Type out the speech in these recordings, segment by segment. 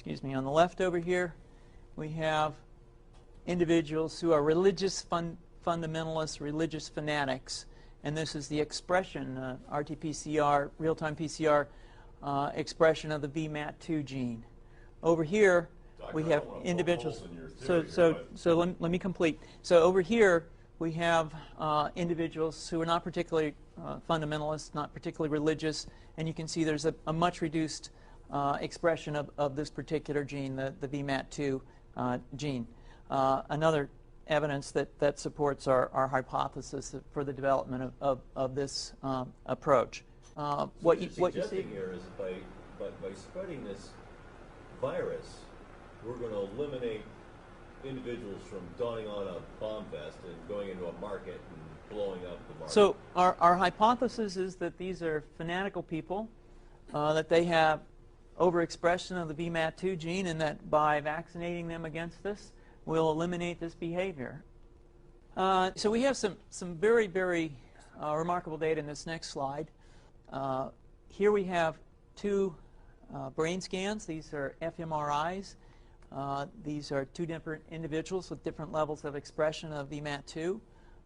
excuse me, on the left over here, we have individuals who are religious fundamentalists, religious fanatics, and this is the expression, RT-PCR, real-time PCR expression of the Bmat2 gene. Over here, we have individuals. So let me complete. So over here, we have individuals who are not particularly fundamentalist, not particularly religious, and you can see there's a much reduced expression of this particular gene, the Bmat2 gene. Another evidence that supports our hypothesis for the development of this approach. What you see here is by spreading this virus, we're going to eliminate individuals from donning on a bomb vest and going into a market and blowing up the market. So our hypothesis is that these are fanatical people, that they have overexpression of the Bmat2 gene, and that by vaccinating them against this, we'll eliminate this behavior. So we have some very, very remarkable data in this next slide. Here we have two brain scans. These are fMRIs. These are two different individuals with different levels of expression of Bmat2.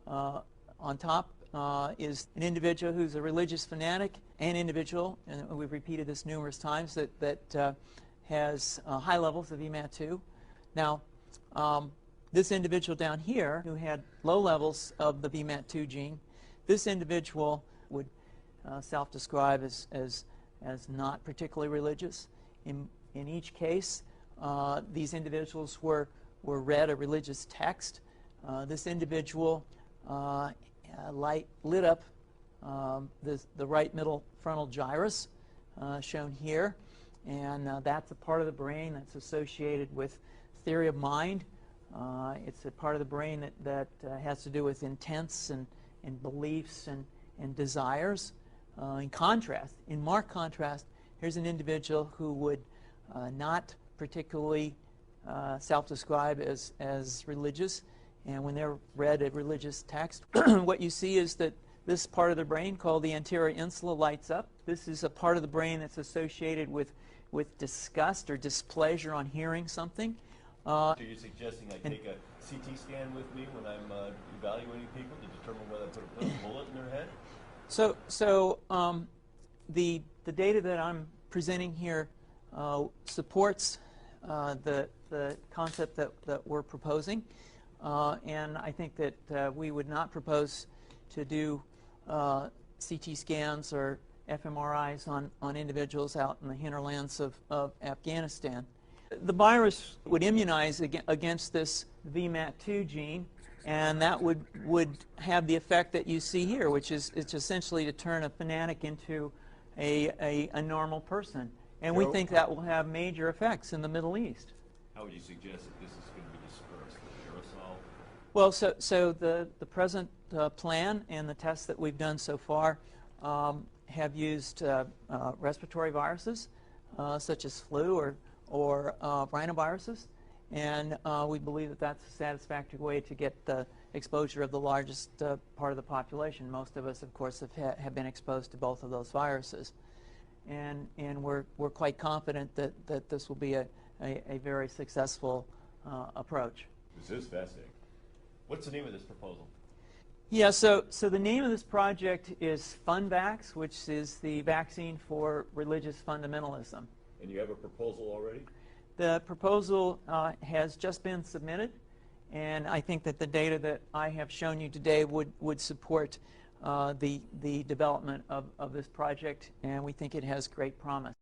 On top is an individual who's a religious fanatic, an individual, and we've repeated this numerous times, that has high levels of Bmat2. Now, this individual down here who had low levels of the Bmat2 gene, this individual would self-describe as not particularly religious. In each case, these individuals were read a religious text. This individual lit up the right middle frontal gyrus, shown here, and that's a part of the brain that's associated with theory of mind. It's a part of the brain that has to do with intents and beliefs and desires. In contrast, in marked contrast, here's an individual who would not particularly self-describe as religious, and when they're read a religious text, what you see is that this part of the brain called the anterior insula lights up. This is a part of the brain that's associated with disgust or displeasure on hearing something. So you're suggesting I take a CT scan with me when I'm evaluating people to determine whether I put a bullet in their head? So the data that I'm presenting here supports the concept that we're proposing, and I think that we would not propose to do CT scans or fMRIs on individuals out in the hinterlands of Afghanistan. The virus would immunize against this Bmat2 gene, and that would have the effect that you see here, which is it's essentially to turn a fanatic into a normal person. And we think that will have major effects in the Middle East. How would you suggest that this is going to be dispersed? Aerosol? Well, so the present plan and the tests that we've done so far have used respiratory viruses, such as flu or rhinoviruses. And we believe that that's a satisfactory way to get the exposure of the largest part of the population. Most of us, of course, have been exposed to both of those viruses. And we're quite confident that this will be a very successful approach. This is fascinating. What's the name of this proposal? Yeah, so the name of this project is FunVax, which is the vaccine for religious fundamentalism. And you have a proposal already? The proposal has just been submitted, and I think that the data that I have shown you today would support the development of this project, and we think it has great promise.